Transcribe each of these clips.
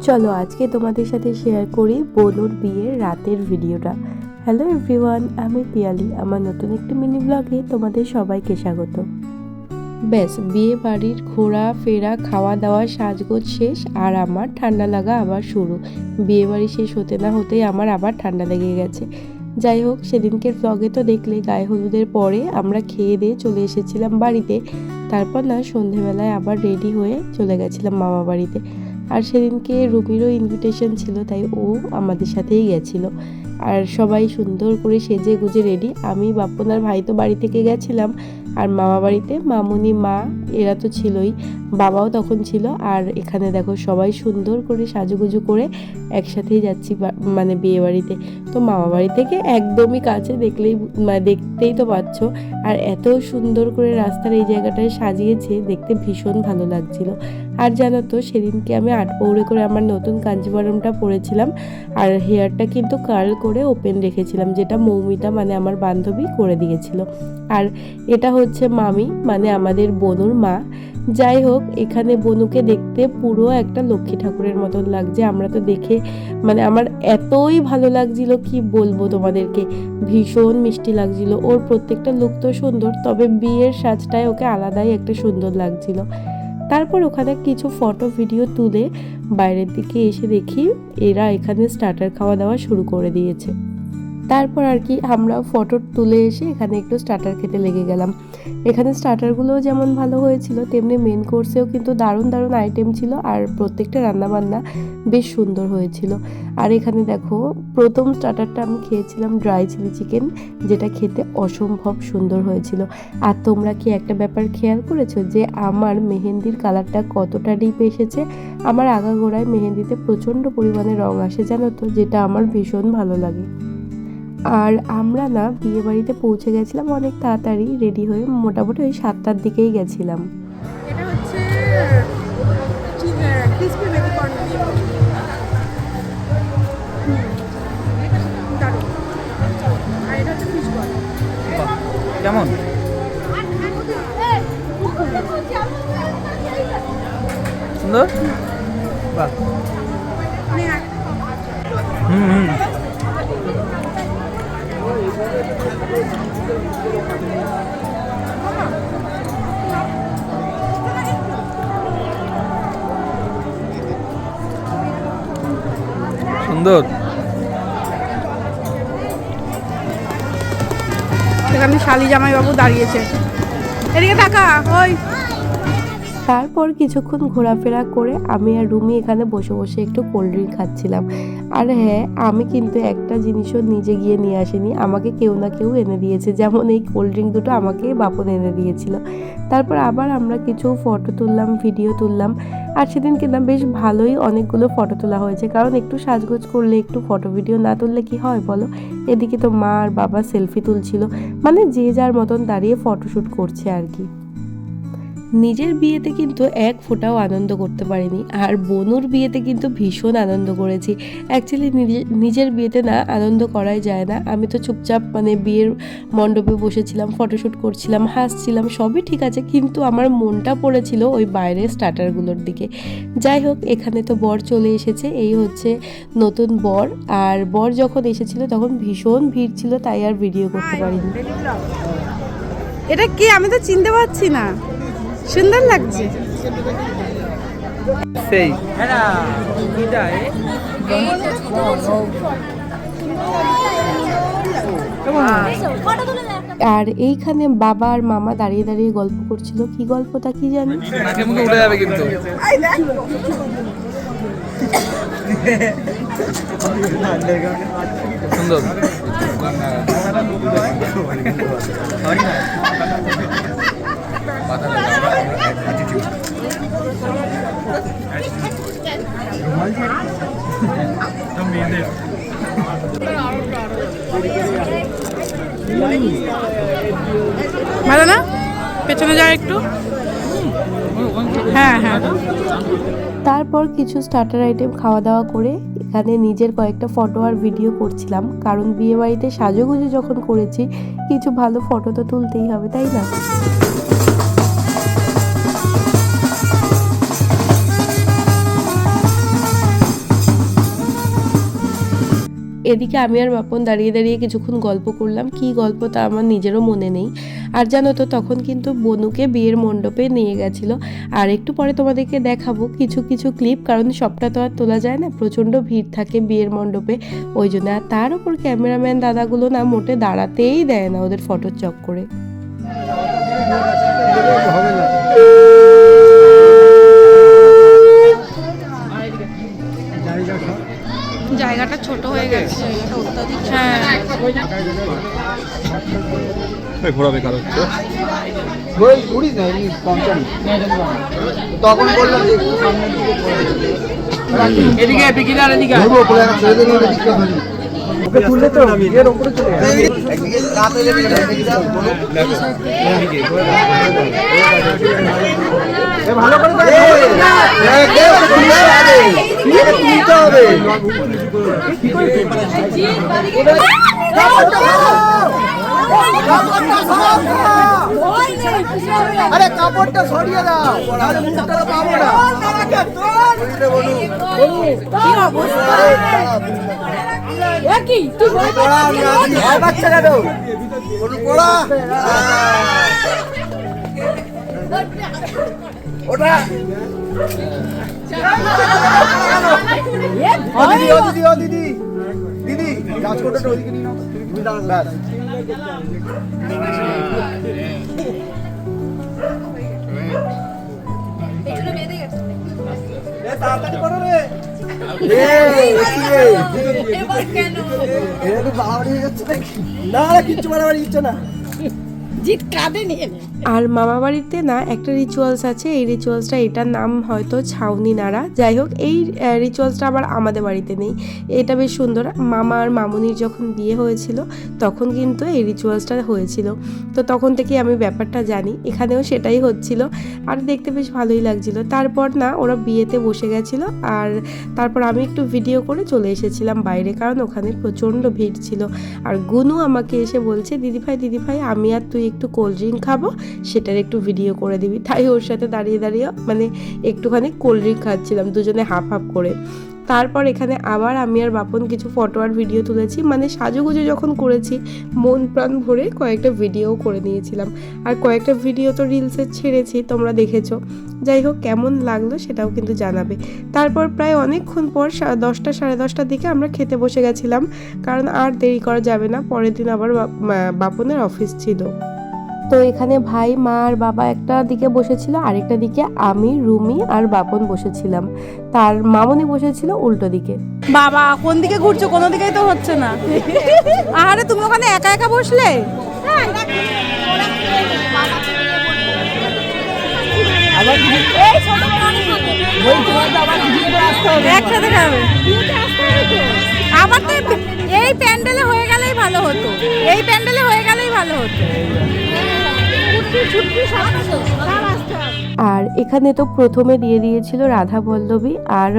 চলো আজকে তোমাদের সাথে শেয়ার করি বনুর বিয়ের রাতের ভিডিওটা। হ্যালো এভরিওয়ান, আমি পিয়ালি। আমার নতুন একটি মিনি ব্লগে তোমাদের সবাইকে স্বাগত। ব্যাস বিয়ে বাড়ির ঘোরা ফেরা খাওয়া দাওয়া সাজগোজ শেষ, আর আমার ঠান্ডা লাগা আবার শুরু। বিয়ে বাড়ি শেষ হতে না হতেই আমার আবার ঠান্ডা লেগে গেছে। যাই হোক, সেদিনকের ব্লগে তো দেখলে গায়ে হলুদের পরে আমরা খেয়ে দিয়ে চলে এসেছিলাম বাড়িতে। তারপর না সন্ধেবেলায় আবার রেডি হয়ে চলে গেছিলাম মামা বাড়িতে। আর সেদিনকে রুমিরও ইনভিটেশন ছিল, তাই ও আমাদের সাথেই গেছিলো। আর সবাই সুন্দর করে সেজে গুজে রেডি। আমি বাপনার ভাই তো বাড়ি থেকে গেছিলাম, আর মামা বাড়িতে মামুনি মা এরা তো ছিলই, বাবাও তখন ছিল। আর এখানে দেখো সবাই সুন্দর করে সাজুগুজু করে একসাথেই যাচ্ছি মানে বিয়ে বাড়িতে। তো মামা বাড়ি থেকে একদমই কাছে, দেখতেই তো পাচ্ছ। আর এত সুন্দর করে রাস্তার এই জায়গাটায় সাজিয়েছে, দেখতে ভীষণ ভালো লাগছিল। আর জানো তো, সেদিনকে আমি 8 পৌড়ে করে আমার নতুন কাঞ্জিভারমটা পরেছিলাম, আর হেয়ারটা কিন্তু কার্ল করে ওপেন রেখেছিলাম, যেটা মৌমিতা মানে আমার বান্ধবী করে দিয়েছিল। আর এটা হচ্ছে মামি মানে আমাদের বনুর মা। যাই হোক, এখানে বনুকে দেখতে পুরো একটা লক্ষ্মী ঠাকুরের মতন লাগছে। আমরা তো দেখে মানে আমার এতই ভালো লাগছিল, কি বলবো তোমাদেরকে, ভীষণ মিষ্টি লাগছিল। ওর প্রত্যেকটা লুক তো সুন্দর, তবে বিয়ের সাজটায় ওকে আলাদাই একটা সুন্দর লাগছিল। তারপর ওখানে কিছু ফটো ভিডিও তুলে বাইরের দিকে এসে দেখি এরা এখানে স্টার্টার খাওয়া দাওয়া শুরু করে দিয়েছে। তারপর আর কি আমরা ফটো তুলে এসে এখানে একটু স্টার্টার খেতে লেগে গেলাম। এখানে স্টার্টারগুলোও যেমন ভালো হয়েছিল, তেমনি মেন কোর্সেও কিন্তু দারুণ দারুণ আইটেম ছিল, আর প্রত্যেকটা রান্নাবান্না বেশ সুন্দর হয়েছিল। আর এখানে দেখো, প্রথম স্টার্টারটা আমি খেয়েছিলাম ড্রাই চিলি চিকেন, যেটা খেতে অসম্ভব সুন্দর হয়েছিল। আর তোমরা কি একটা ব্যাপার খেয়াল করেছো যে আমার মেহেন্দির কালারটা কতটা ডিপ এসেছে? আমার আগাগোড়ায় মেহেন্দিতে প্রচণ্ড পরিমাণে রং আসে জানো তো, যেটা আমার ভীষণ ভালো লাগে। আর আমরা না বিয়ে বাড়িতে পৌঁছে গেছিলাম অনেক তাড়াতাড়ি রেডি হয়ে, মোটামুটি ওই 7টার দিকেই গেছিলাম। এটা হচ্ছে ক্রিসপি বেবি কর্ন দিয়ে দারুণ। আর এটা হচ্ছে ফিশ বল। কেমন সুন্দর, বাহ। সুন্দর। এখানে শালি জামাইবাবু দাঁড়িয়েছে, এদিকে তাকা। ওই তারপর কিছুক্ষণ ঘোরাফেরা করে আমি আর রুমি এখানে বসে বসে একটু কোল্ড ড্রিঙ্ক খাচ্ছিলাম। আর হ্যাঁ, আমি কিন্তু একটা জিনিসও নিজে গিয়ে নিয়ে আসিনি, আমাকে কেউ না কেউ এনে দিয়েছে। যেমন এই কোল্ড ড্রিঙ্ক দুটো আমাকে বাপন এনে দিয়েছিল। তারপর আবার আমরা কিছু ফটো তুললাম, ভিডিও তুললাম। আর সেদিনকে না বেশ ভালোই অনেকগুলো ফটো তোলা হয়েছে, কারণ একটু সাজগোজ করলে একটু ফটো ভিডিও না তুললে কি হয় বলো। এদিকে তো মা আর বাবা সেলফি তুলছিল, মানে যে যার মতন দাঁড়িয়ে ফটোশ্যুট করছে আর কি। নিজের বিয়েতে কিন্তু এক ফোঁটাও আনন্দ করতে পারিনি, আর বনুর বিয়েতে কিন্তু ভীষণ আনন্দ করেছি। অ্যাকচুয়ালি নিজের বিয়েতে না আনন্দ করাই যায় না। আমি তো চুপচাপ মানে বিয়ের মণ্ডপে বসেছিলাম, ফটোশ্যুট করছিলাম, হাসছিলাম, সবই ঠিক আছে, কিন্তু আমার মনটা পড়েছিল ওই বাইরের স্টার্টারগুলোর দিকে। যাই হোক, এখানে তো বর চলে এসেছে, এই হচ্ছে নতুন বর। আর বর যখন এসেছিল তখন ভীষণ ভিড় ছিল, তাই আর ভিডিও করতে পারিনি। এটা কি, আমি তো চিনতে পারছি না। সুন্দর লাগছে সেই আর এইখানে বাবা আর মামা দাঁড়িয়ে দাঁড়িয়ে গল্প করছিল। কি গল্পটা কি জানি, উঠে যাবে কিন্তু। সুন্দর। ভালো না? পেছনে যায় একটু। হ্যাঁ হ্যাঁ। তারপর কিছু স্টার্টার আইটেম খাওয়া দাওয়া করে এখানে নিজের কয়েকটা ফটো আর ভিডিও করছিলাম, কারণ বিয়ে বাড়িতে সাজুগুজু যখন করেছি কিছু ভালো ফটো তো তুলতেই হবে, তাই না? এদিকে আমি আর বাপন দাঁড়িয়ে দাঁড়িয়ে কিছুক্ষণ গল্প করলাম, কি গল্প তা আমার নিজেরও মনে নেই। আর জানো তো তখন কিন্তু বনুকে বিয়ের মণ্ডপে নিয়ে গেছিলো। আর একটু পরে তোমাদেরকে দেখাবো কিছু কিছু ক্লিপ, কারণ সবটা তো আর তোলা যায় না, প্রচণ্ড ভিড় থাকে বিয়ের মণ্ডপে ওই জন্য। আর তার উপর ক্যামেরাম্যান দাদাগুলো না মোটে দাঁড়াতেই দেয় না ওদের ফটোর চক্করে। জায়গাটা ছোট হয়ে গেছে, হ্যাঁ ঘোরা বেকার হচ্ছে। তখন বললাম যে একটু সামনের দিকে করে দিতে। এদিকে বিকিনার এদিকে ধরবো বলে একটা ছেড়ে দিলে ওটা দিতে হবে। ওকে তুললে তো এর উপরে চলে যাবে। একদিকে রাত হয়ে যাবে একদিকে যাও বলো। এ ভালো করে দাও। এ কে তুলতে হবে? তুলতে হবে। আরে কাপড়টা সরিয়ে দাও, তাহলে মুখটা পাবো না। কি অবস্থা? কি তুই ভয় বাচ্চা কেন? কোন পড়া? ওটা ও দিদি দিদি রাজকোটটা ওইদিকে নিয়ে নাও, তুমি দাঁড়ান ব্যাস। তাড়াতাড়ি করো রে। না কিচ্ছু বাড়াবাড়ি হচ্ছে না। আর মামা বাড়িতে না একটা রিচুয়ালস আছে, এই রিচুয়ালসটা এটার নাম হয়তো ছাউনি নাড়া, যাই হোক এই রিচুয়ালসটা আবার আমাদের বাড়িতে নেই। এটা বেশ সুন্দর। মামা আর মামুনির যখন বিয়ে হয়েছিল তখন কিন্তু এই রিচুয়ালসটা হয়েছিল, তো তখন থেকে আমি ব্যাপারটা জানি, এখানেও সেটাই হচ্ছিল আর দেখতে বেশ ভালোই লাগছিল। তারপর না ওরা বিয়েতে বসে গেছিল আর তারপর আমি একটু ভিডিও করে চলে এসেছিলাম বাইরে, কারণ ওখানে প্রচণ্ড ভিড় ছিল। আর গুনু আমাকে এসে বলছে দিদিভাই আমি আর তুই একটু কোল্ড ড্রিঙ্ক খাবো, সেটার একটু ভিডিও করে দিবি। তাই ওর সাথে দাঁড়িয়ে দাঁড়িয়ে মানে একটুখানি কোল্ড ড্রিঙ্ক খাচ্ছিলাম দুজনে হাফ হাফ করে। তারপর এখানে আবার আমি আর বাপন কিছু ফটো আর ভিডিও তুলেছি, মানে সাজুগুজু যখন করেছি মন প্রাণ ভরে কয়েকটা ভিডিও করে নিয়েছিলাম। আর কয়েকটা ভিডিও তো রিলসে ছেড়েছি, তোমরা দেখেছো। যাই হোক কেমন লাগলো সেটাও কিন্তু জানাবে। তারপর প্রায় অনেকক্ষণ পর 10টা সাড়ে 10টার দিকে আমরা খেতে বসে গেছিলাম, কারণ আর দেরি করা যাবে না, পরের দিন আবার বাপনের অফিস ছিল। তো এখানে ভাই মা আর বাবা একটা দিকে বসেছিল, আরেকটা দিকে আমি রুমি আর বাপন বসেছিলাম, তার মামনি বসেছিল উল্টো দিকে। বাবা কোন দিকে ঘুরছো? কোনো দিকেই তো হচ্ছে না। আরে তুমি ওখানে একা একা বসলে? একসাথে খাবে। আমার তো এই প্যান্ডেলে হয়ে গেলেই ভালো হতো, এই প্যান্ডেলে হয়ে গেলেই ভালো হতো। আর এখানে তো প্রথমে দিয়ে দিয়েছিল রাধা পল্লবী, আর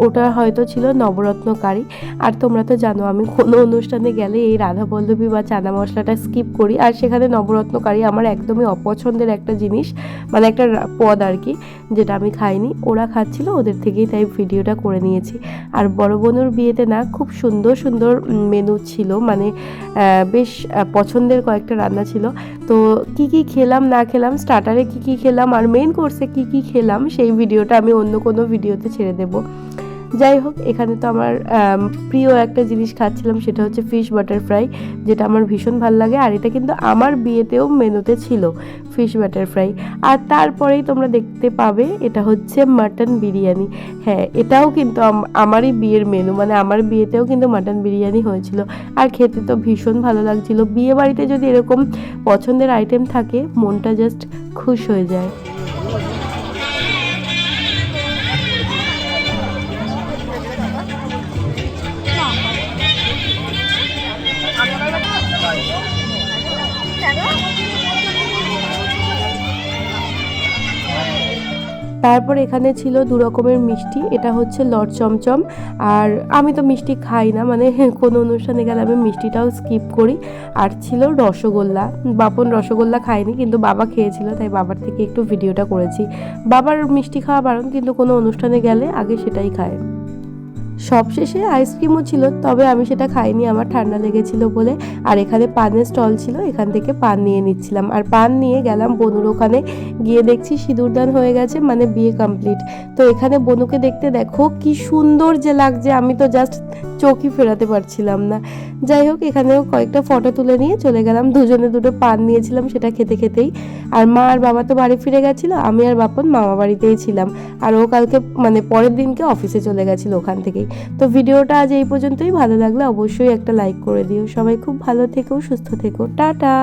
ওটা হয়তো ছিল নবরত্ন কারি। আর তোমরা তো জানো আমি কোনো অনুষ্ঠানে গেলে এই রাধা পল্লবী বা চানা মশলাটা স্কিপ করি, আর সেখানে নবরত্ন কারি আমার একদমই অপছন্দের একটা জিনিস, মানে একটা পদ আর কি, যেটা আমি খাইনি। ওরা খাচ্ছিল, ওদের থেকেই তাই ভিডিওটা করে নিয়েছি। আর বড় বোনুর বিয়েতে না খুব সুন্দর সুন্দর মেনু ছিল, মানে বেশ পছন্দের কয়েকটা রান্না ছিল। তো কি কি খেলাম না খেলাম, স্টার্টারে কি কি খেলাম আর মেইন কোর্সে কি কি খেলাম, সেই ভিডিওটা আমি অন্য কোনো ভিডিওতে ছেড়ে দেব। যাই হোক এখানে তো আমার প্রিয় একটা জিনিস খাচ্ছিলাম, সেটা হচ্ছে ফিশ বাটার ফ্রাই, যেটা আমার ভীষণ ভালো লাগে। আর এটা কিন্তু আমার বিয়েতেও মেনুতে ছিল ফিশ বাটার ফ্রাই। আর তারপরেই তোমরা দেখতে পাবে এটা হচ্ছে মাটন বিরিয়ানি। হ্যাঁ এটাও কিন্তু আমারই বিয়ের মেনু, মানে আমার বিয়েতেও কিন্তু মাটন বিরিয়ানি হয়েছিল। আর খেতে তো ভীষণ ভালো লাগছিল। বিয়ে বাড়িতে যদি এরকম পছন্দের আইটেম থাকে মনটা জাস্ট খুশ হয়ে যায়। তারপর এখানে ছিল 2 রকমের মিষ্টি, এটা হচ্ছে লট চমচম। আর আমি তো মিষ্টি খাই না, মানে কোনো অনুষ্ঠানে গেলে আমি মিষ্টিটাও স্কিপ করি। আর ছিল রসগোল্লা, বাপন রসগোল্লা খায়নি কিন্তু বাবা খেয়েছিল, তাই বাবার থেকে একটু ভিডিওটা করেছি। বাবার মিষ্টি খাওয়া বারণ, কিন্তু কোনো অনুষ্ঠানে গেলে আগে সেটাই খায়। সবশেষে আইসক্রিমও ছিল, তবে আমি সেটা খাইনি, আমার ঠান্ডা লেগেছিল বলে। আর এখানে পানের স্টল ছিল, এখান থেকে পান নিয়ে নিচ্ছিলাম। আর পান নিয়ে গেলাম বনুর ওখানে, গিয়ে দেখছি সিঁদুরদান হয়ে গেছে, মানে বিয়ে কমপ্লিট। তো এখানে বনুকে দেখতে দেখো কি সুন্দর যে লাগছে, আমি তো জাস্ট চোখই ফেরাতে পারছিলাম না। যাই হোক, এখানেও কয়েকটা ফটো তুলে নিয়ে চলে গেলাম, দুজনে দুটো পান নিয়েছিলাম সেটা খেতে খেতেই। আর মা আর বাবা তো বাড়ি ফিরে গেছিলো, আমি আর বাপন মামা বাড়িতেই ছিলাম। আর ও কালকে মানে পরের দিনকে অফিসে চলে গেছিলো ওখান থেকেই। তো ভিডিওটা আজ এই পর্যন্তই। ভালো লাগলে অবশ্যই একটা লাইক করে দিও। সবাই খুব ভালো থেকো, সুস্থ থেকো, টাটা।